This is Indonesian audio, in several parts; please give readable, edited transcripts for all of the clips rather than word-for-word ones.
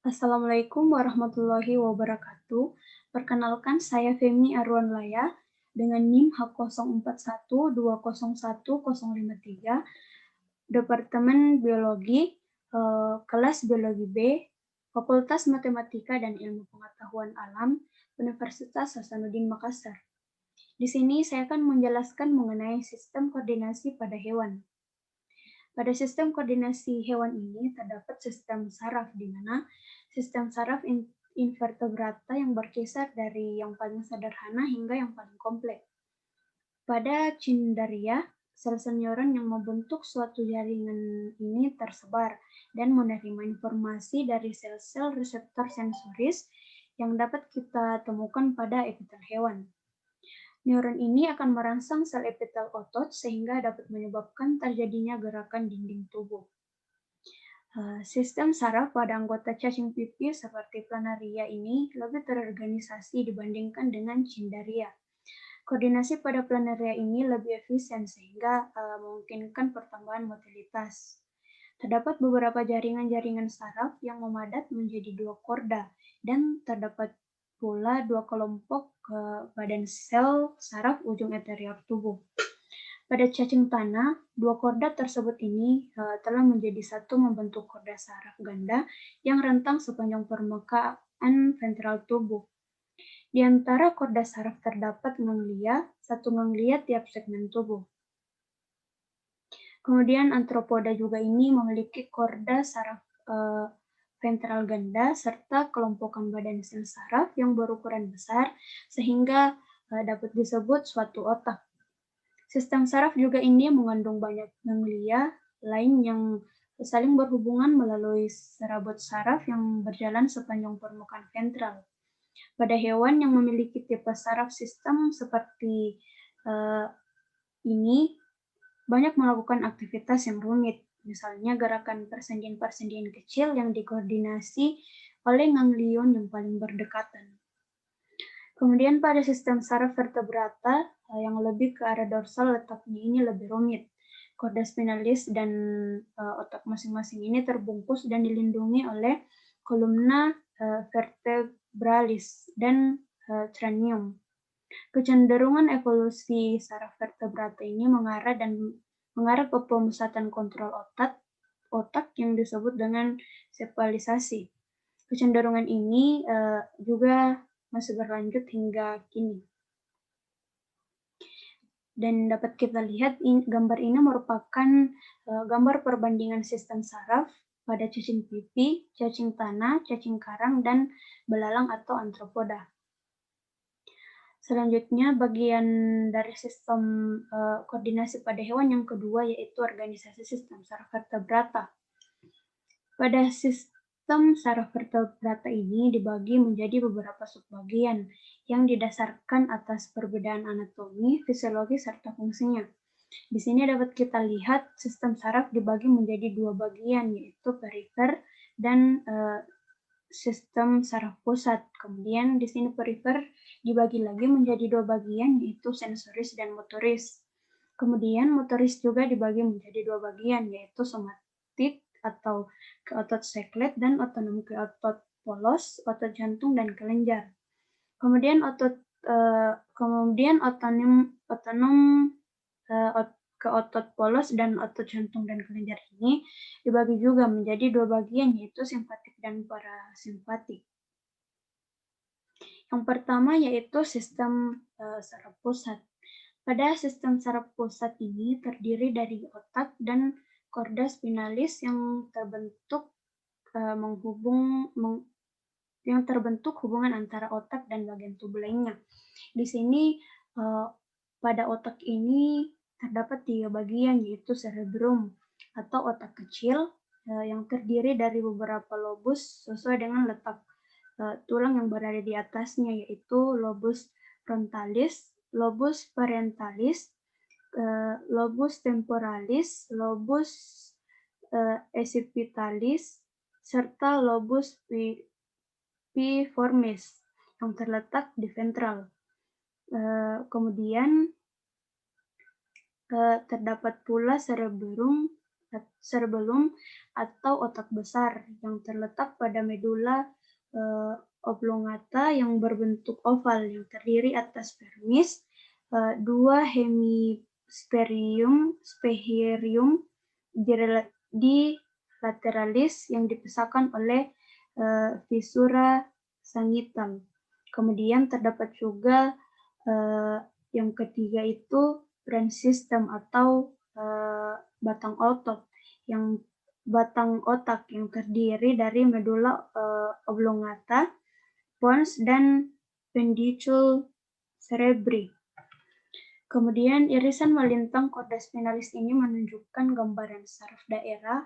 Assalamualaikum warahmatullahi wabarakatuh. Perkenalkan, saya Femi Arwanlaya dengan NIM H0412011053, Departemen Biologi, kelas Biologi B, Fakultas Matematika dan Ilmu Pengetahuan Alam, Universitas Hasanuddin Makassar. Di sini saya akan menjelaskan mengenai sistem koordinasi pada hewan. Pada sistem koordinasi hewan ini terdapat sistem saraf, di mana sistem saraf invertebrata yang berkisar dari yang paling sederhana hingga yang paling kompleks. Pada Cnidaria, sel-sel neuron yang membentuk suatu jaringan ini tersebar dan menerima informasi dari sel-sel reseptor sensoris yang dapat kita temukan pada epitel hewan. Neuron ini akan merangsang sel epitel otot sehingga dapat menyebabkan terjadinya gerakan dinding tubuh. Sistem saraf pada anggota cacing pipih seperti planaria ini lebih terorganisasi dibandingkan dengan Cnidaria. Koordinasi pada planaria ini lebih efisien sehingga memungkinkan pertambahan motilitas. Terdapat beberapa jaringan-jaringan saraf yang memadat menjadi dua korda dan terdapat pula dua kelompok badan sel saraf ujung eteriak tubuh. Pada cacing tanah, dua korda tersebut ini telah menjadi satu membentuk korda saraf ganda yang rentang sepanjang permukaan ventral tubuh. Di antara korda saraf terdapat ganglia, satu ganglia tiap segmen tubuh. Kemudian antropoda juga ini memiliki korda saraf ventral ganda serta kelompokan badan sel saraf yang berukuran besar sehingga dapat disebut suatu otak. Sistem saraf juga ini mengandung banyak ganglia lain yang saling berhubungan melalui serabut saraf yang berjalan sepanjang permukaan ventral. Pada hewan yang memiliki tipe saraf sistem seperti ini, banyak melakukan aktivitas yang rumit, misalnya gerakan persendian-persendian kecil yang dikoordinasi oleh ganglion yang paling berdekatan. Kemudian pada sistem saraf vertebrata yang lebih ke arah dorsal letaknya ini lebih rumit. Korda spinalis dan otak masing-masing ini terbungkus dan dilindungi oleh kolumna vertebralis dan cranium. Kecenderungan evolusi saraf vertebrata ini mengarah ke pemusatan kontrol otak yang disebut dengan sepalisasi. Kecenderungan ini juga masih berlanjut hingga kini. Dan dapat kita lihat gambar ini merupakan gambar perbandingan sistem saraf pada cacing pipih, cacing tanah, cacing karang, dan belalang atau antropoda. Selanjutnya, bagian dari sistem koordinasi pada hewan yang kedua yaitu organisasi sistem saraf vertebrata. Pada sistem saraf vertebrata ini dibagi menjadi beberapa subbagian yang didasarkan atas perbedaan anatomi, fisiologi, serta fungsinya. Di sini dapat kita lihat sistem saraf dibagi menjadi dua bagian, yaitu perifer dan sistem saraf pusat. Kemudian di sini perifer dibagi lagi menjadi dua bagian, yaitu sensoris dan motoris. Kemudian motoris juga dibagi menjadi dua bagian, yaitu somatik atau ke otot seklet dan otonom ke otot polos, otot jantung dan kelenjar. Kemudian otonom ke otot polos dan otot jantung dan kelenjar ini dibagi juga menjadi dua bagian, yaitu simpatik dan parasimpatik. Yang pertama yaitu sistem saraf pusat. Pada sistem saraf pusat ini terdiri dari otak dan korda spinalis yang terbentuk hubungan antara otak dan bagian tubuh lainnya. Di sini pada otak ini terdapat tiga bagian, yaitu cerebrum atau otak kecil yang terdiri dari beberapa lobus sesuai dengan letak tulang yang berada di atasnya, yaitu lobus frontalis, lobus pariettalis, lobus temporalis, lobus occipitalis, serta lobus piriformis yang terletak di ventral. Kemudian terdapat pula cerebrum cerebellum atau otak besar yang terletak pada medula oblongata yang berbentuk oval yang terdiri atas vermis, dua hemispherium di lateralis yang dipisahkan oleh visura sagittal. Kemudian terdapat juga yang ketiga itu brain system atau batang otak yang terdiri dari medula oblongata, pons, dan pedicule cerebri. Kemudian irisan melintang korda spinalis ini menunjukkan gambaran saraf daerah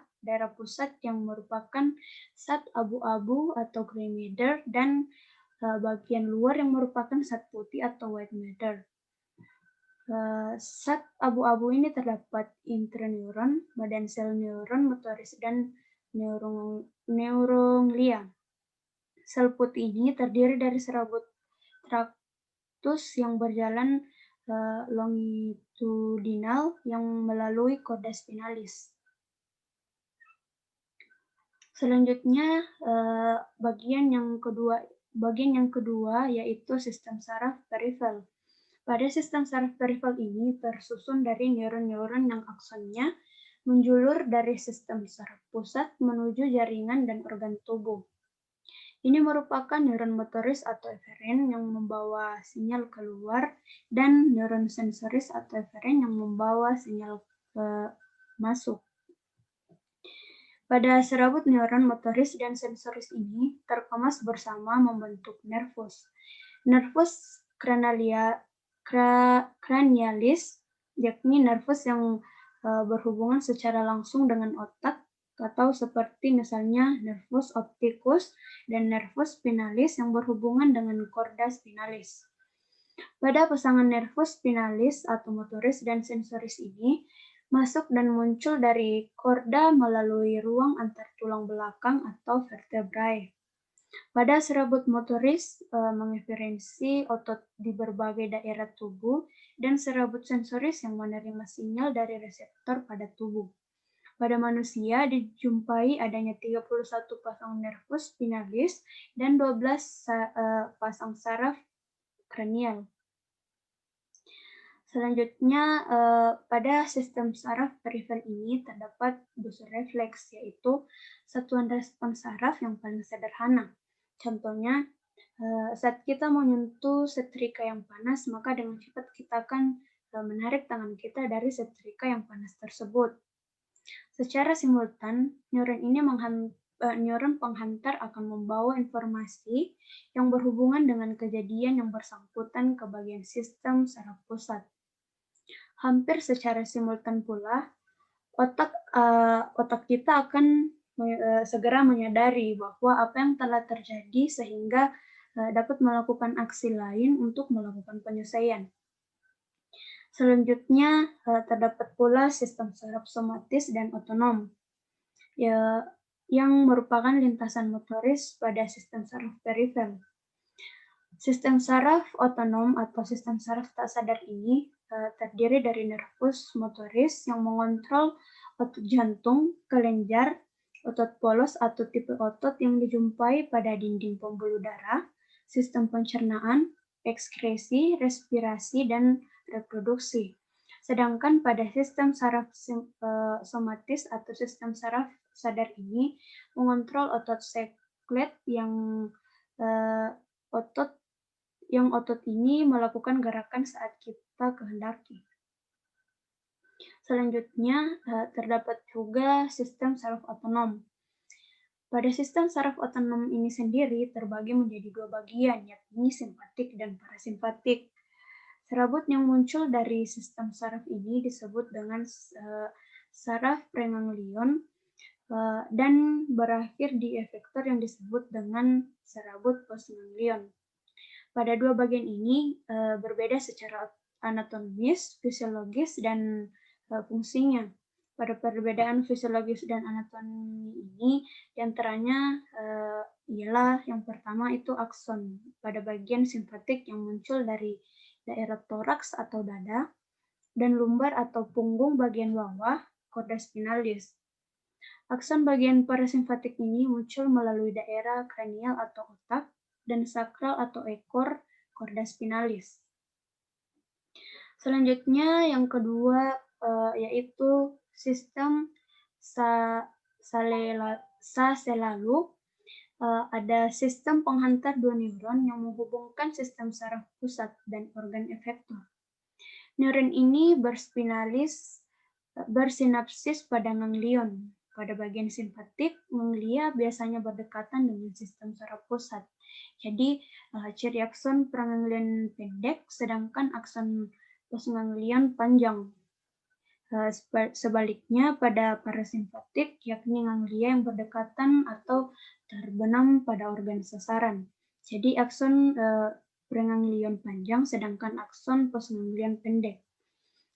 pusat yang merupakan zat abu-abu atau gray matter dan bagian luar yang merupakan zat putih atau white matter. Zat abu-abu ini terdapat intraneuron, badan sel neuron motoris, dan neuronglia. Sel putih ini terdiri dari serabut traktus yang berjalan longitudinal yang melalui korda spinalis. Selanjutnya bagian yang kedua yaitu sistem saraf perifel. Pada sistem saraf perifel ini tersusun dari neuron-neuron yang aksonnya menjulur dari sistem saraf pusat menuju jaringan dan organ tubuh. Ini merupakan neuron motoris atau eferen yang membawa sinyal keluar dan neuron sensoris atau eferen yang membawa sinyal masuk. Pada serabut neuron motoris dan sensoris ini terkemas bersama membentuk nervus. Nervus cranialis, yakni nervus yang berhubungan secara langsung dengan otak, atau seperti misalnya nervus opticus dan nervus spinalis yang berhubungan dengan korda spinalis. Pada pasangan nervus spinalis atau motoris dan sensoris ini masuk dan muncul dari korda melalui ruang antar tulang belakang atau vertebrae. Pada serabut motoris mengeferensi otot di berbagai daerah tubuh dan serabut sensoris yang menerima sinyal dari reseptor pada tubuh. Pada manusia dijumpai adanya 31 pasang nervus spinalis dan 12 pasang saraf kranial. Selanjutnya, pada sistem saraf perifel ini terdapat busur refleks, yaitu satuan respons saraf yang paling sederhana. Contohnya, saat kita menyentuh setrika yang panas, maka dengan cepat kita akan menarik tangan kita dari setrika yang panas tersebut. Secara simultan, neuron penghantar akan membawa informasi yang berhubungan dengan kejadian yang bersangkutan ke bagian sistem saraf pusat. Hampir secara simultan pula, otak kita akan segera menyadari bahwa apa yang telah terjadi sehingga dapat melakukan aksi lain untuk melakukan penyelesaian. Selanjutnya, terdapat pula sistem saraf somatis dan otonom, yang merupakan lintasan motoris pada sistem saraf perifel. Sistem saraf otonom atau sistem saraf tak sadar ini terdiri dari nervus motoris yang mengontrol otot jantung, kelenjar, otot polos atau tipe otot yang dijumpai pada dinding pembuluh darah, sistem pencernaan, ekskresi, respirasi, dan reproduksi. Sedangkan pada sistem saraf somatis atau sistem saraf sadar ini mengontrol otot seklet yang otot ini melakukan gerakan saat kita kehendaki. Selanjutnya, terdapat juga sistem saraf otonom. Pada sistem saraf otonom ini sendiri terbagi menjadi dua bagian, yakni simpatik dan parasimpatik. Serabut yang muncul dari sistem saraf ini disebut dengan saraf preganglion dan berakhir di efektor yang disebut dengan serabut postganglion. Pada dua bagian ini berbeda secara anatomis, fisiologis, dan fungsinya. Pada perbedaan fisiologis dan anatomi ini, diantaranya ialah yang pertama itu akson pada bagian simpatik yang muncul dari daerah toraks atau dada, dan lumbar atau punggung bagian bawah chorda spinalis. Akson bagian parasimpatik ini muncul melalui daerah kranial atau otak dan sakral atau ekor chorda spinalis. Selanjutnya yang kedua yaitu sistem selalu ada sistem penghantar dua neuron yang menghubungkan sistem saraf pusat dan organ efektor. Neuron ini bersinapsis pada ganglion. Pada bagian simpatik, ganglia biasanya berdekatan dengan sistem saraf pusat. Jadi, ciri akson praganglion pendek, sedangkan akson postganglion panjang. Sebaliknya, pada parasimpatik, yakni ganglia yang berdekatan atau terbenam pada organ sasaran. Jadi, akson preganglion panjang, sedangkan akson postganglion pendek.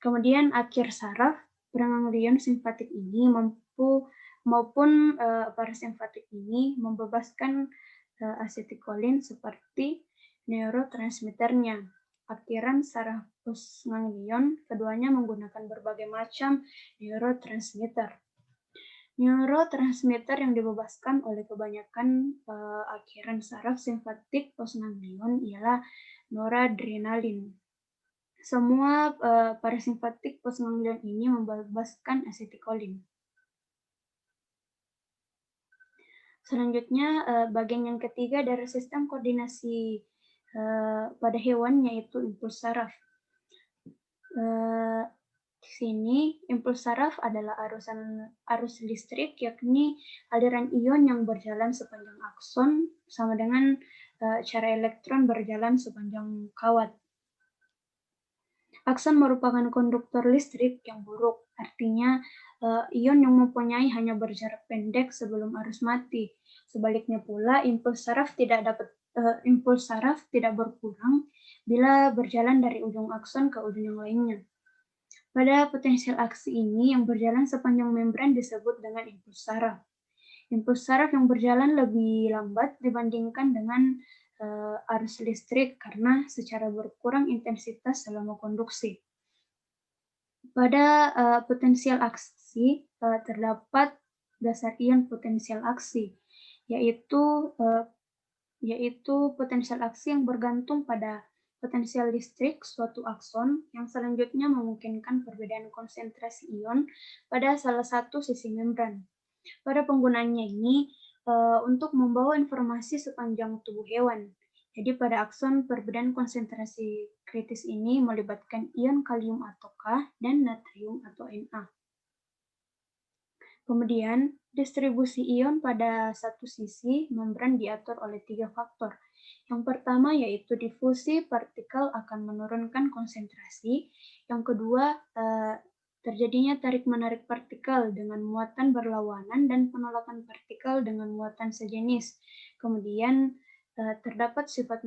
Kemudian akhir saraf preganglion simpatik ini maupun parasimpatik ini membebaskan asetilkolin seperti neurotransmitternya. Akhiran saraf postganglion keduanya menggunakan berbagai macam neurotransmitter. Neurotransmitter yang dibebaskan oleh kebanyakan akhiran saraf simpatik postganglion ialah noradrenalin. Semua parasimpatik postganglion ini membebaskan asetilkolin. Selanjutnya, bagian yang ketiga dari sistem koordinasi pada hewan yaitu impuls saraf. Di sini impuls saraf adalah arus listrik, yakni aliran ion yang berjalan sepanjang akson sama dengan cara elektron berjalan sepanjang kawat. Akson merupakan konduktor listrik yang buruk, artinya ion yang mempunyai hanya berjarak pendek sebelum arus mati. Sebaliknya pula, impuls saraf tidak berkurang bila berjalan dari ujung akson ke ujung yang lainnya. Pada potensial aksi ini yang berjalan sepanjang membran disebut dengan impuls saraf. Impuls saraf yang berjalan lebih lambat dibandingkan dengan arus listrik karena secara berkurang intensitas selama konduksi. Pada potensial aksi terdapat dasar ion potensial aksi, yaitu potensial aksi yang bergantung pada potensial listrik suatu akson yang selanjutnya memungkinkan perbedaan konsentrasi ion pada salah satu sisi membran. Pada penggunaannya ini untuk membawa informasi sepanjang tubuh hewan. Jadi pada akson perbedaan konsentrasi kritis ini melibatkan ion kalium atau K dan natrium atau Na. Kemudian, distribusi ion pada satu sisi membran diatur oleh 3 faktor. Yang pertama yaitu difusi partikel akan menurunkan konsentrasi. Yang kedua, terjadinya tarik-menarik partikel dengan muatan berlawanan dan penolakan partikel dengan muatan sejenis. Kemudian, terdapat sifat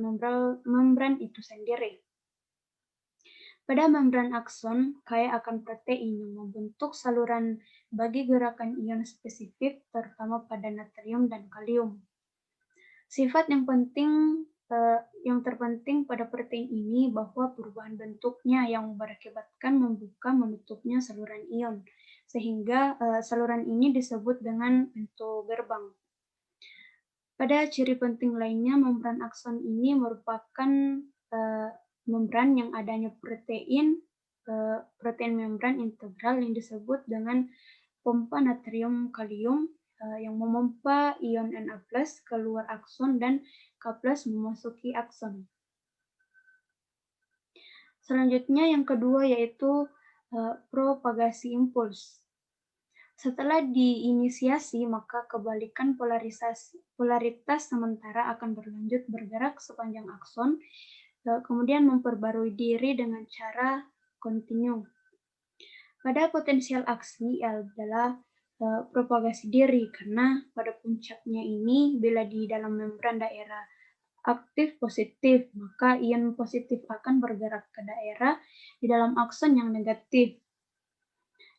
membran itu sendiri. Pada membran akson, kaya akan protein yang membentuk saluran bagi gerakan ion spesifik, terutama pada natrium dan kalium. Sifat yang terpenting pada protein ini bahwa perubahan bentuknya yang berakibatkan membuka menutupnya saluran ion, sehingga saluran ini disebut dengan pintu gerbang. Pada ciri penting lainnya, membran akson ini merupakan membran yang adanya protein membran integral yang disebut dengan pompa natrium kalium yang memompa ion Na+ keluar akson dan K+ memasuki akson. Selanjutnya yang kedua yaitu propagasi impuls. Setelah diinisiasi, maka kebalikan polaritas sementara akan berlanjut bergerak sepanjang akson, kemudian memperbarui diri dengan cara kontinu. Pada potensial aksi adalah propagasi diri, karena pada puncaknya ini, bila di dalam membran daerah aktif positif, maka ion positif akan bergerak ke daerah di dalam akson yang negatif.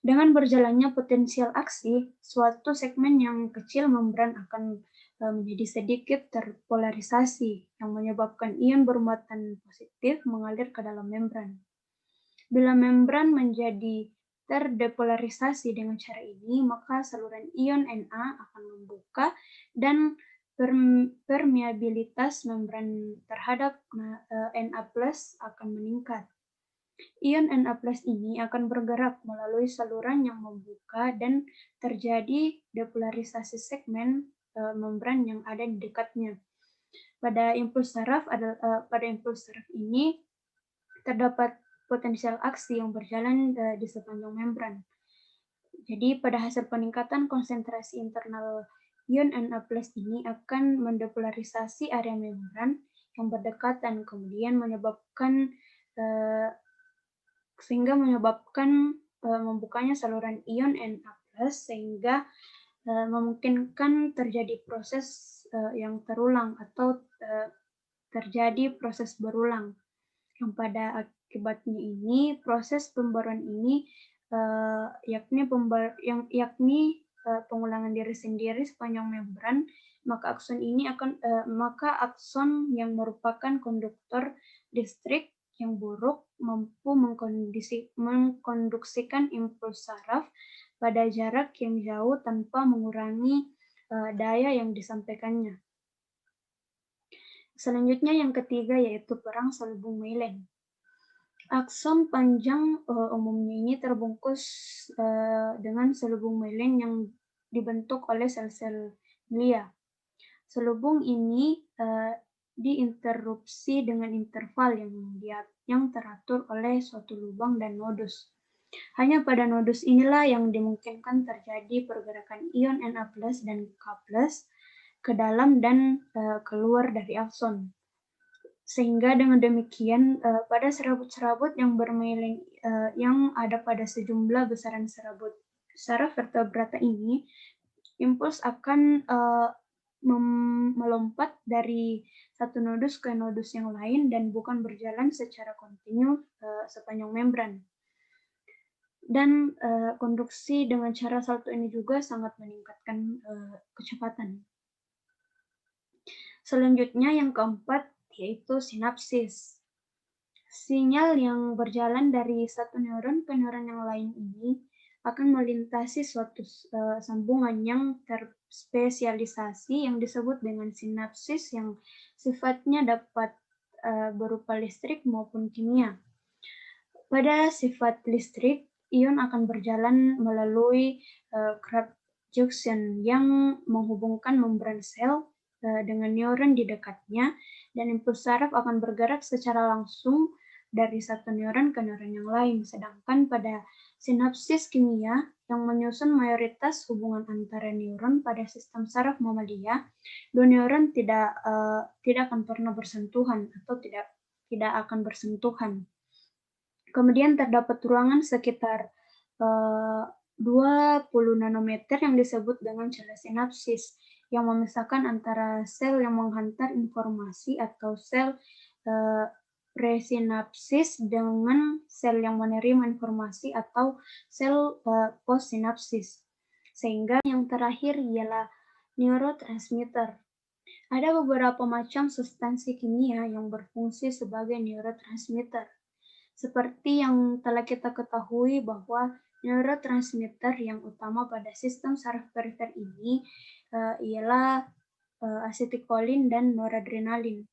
Dengan berjalannya potensial aksi, suatu segmen yang kecil membran akan menjadi sedikit terpolarisasi, yang menyebabkan ion bermuatan positif mengalir ke dalam membran. Bila membran menjadi terdepolarisasi dengan cara ini, maka saluran ion Na akan membuka dan permeabilitas membran terhadap Na+ akan meningkat. Ion Na+ ini akan bergerak melalui saluran yang membuka dan terjadi depolarisasi segmen membran yang ada di dekatnya. Pada impuls saraf ini terdapat potensial aksi yang berjalan di sepanjang membran. Jadi pada hasil peningkatan konsentrasi internal ion Na+ ini akan mendepolarisasi area membran yang berdekatan, kemudian menyebabkan membukanya saluran ion Na+, sehingga memungkinkan terjadi proses yang terulang atau terjadi proses berulang. Yang pada akibatnya ini proses pembaruan ini yakni pengulangan diri sendiri sepanjang membran, maka akson yang merupakan konduktor listrik yang buruk mampu mengkonduksikan impuls saraf pada jarak yang jauh tanpa mengurangi daya yang disampaikannya. Selanjutnya yang ketiga yaitu perang selubung myelin. Akson panjang umumnya ini terbungkus dengan selubung myelin yang dibentuk oleh sel-sel glia. Selubung ini diinterupsi dengan interval yang teratur oleh suatu lubang dan nodus. Hanya pada nodus inilah yang dimungkinkan terjadi pergerakan ion Na+ dan K+ ke dalam dan keluar dari akson. Sehingga dengan demikian pada serabut-serabut yang bermyelin yang ada pada sejumlah besaran serabut saraf vertebrata ini, impuls akan melompat dari satu nodus ke nodus yang lain dan bukan berjalan secara kontinu sepanjang membran. Dan konduksi dengan cara salto ini juga sangat meningkatkan kecepatan. Selanjutnya yang keempat yaitu sinapsis. Sinyal yang berjalan dari satu neuron ke neuron yang lain ini akan melintasi suatu sambungan yang terspesialisasi yang disebut dengan sinapsis yang sifatnya dapat berupa listrik maupun kimia. Pada sifat listrik, ion akan berjalan melalui Krebs junction yang menghubungkan membran sel dengan neuron di dekatnya, dan impuls saraf akan bergerak secara langsung dari satu neuron ke neuron yang lain. Sedangkan pada sinapsis kimia yang menyusun mayoritas hubungan antara neuron pada sistem saraf mamalia, dua neuron tidak akan pernah bersentuhan atau tidak akan bersentuhan. Kemudian terdapat ruangan sekitar 20 nanometer yang disebut dengan celah sinapsis yang memisahkan antara sel yang menghantar informasi atau sel presinapsis dengan sel yang menerima informasi atau sel postsinapsis. Sehingga yang terakhir ialah neurotransmitter. Ada beberapa macam substansi kimia yang berfungsi sebagai neurotransmitter. Seperti yang telah kita ketahui bahwa neurotransmitter yang utama pada sistem saraf perifer ini ialah asetilkolin dan noradrenalin.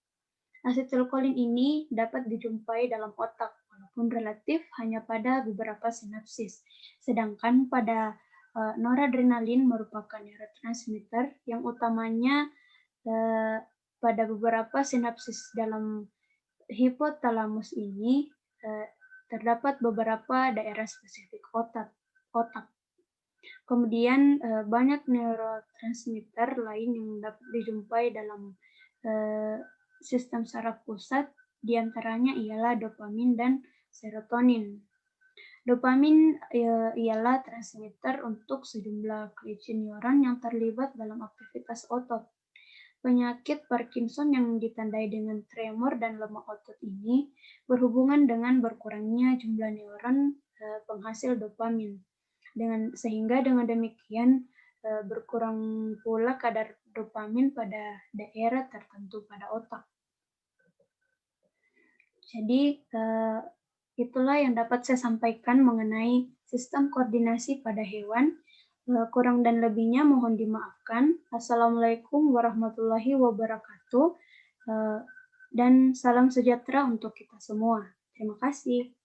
Asetilkolin ini dapat dijumpai dalam otak, walaupun relatif hanya pada beberapa sinapsis. Sedangkan pada noradrenalin merupakan neurotransmitter yang utamanya pada beberapa sinapsis dalam hipotalamus ini terdapat beberapa daerah spesifik otak. Kemudian banyak neurotransmitter lain yang dapat dijumpai dalam sistem saraf pusat, diantaranya ialah dopamin dan serotonin. Dopamin ialah transmitter untuk sejumlah kelician neuron yang terlibat dalam aktivitas otot. Penyakit Parkinson yang ditandai dengan tremor dan lemah otot ini berhubungan dengan berkurangnya jumlah neuron penghasil dopamin. Sehingga dengan demikian berkurang pula kadar dopamin pada daerah tertentu pada otak. Jadi itulah yang dapat saya sampaikan mengenai sistem koordinasi pada hewan. Kurang dan lebihnya mohon dimaafkan. Assalamualaikum warahmatullahi wabarakatuh. Dan salam sejahtera untuk kita semua. Terima kasih.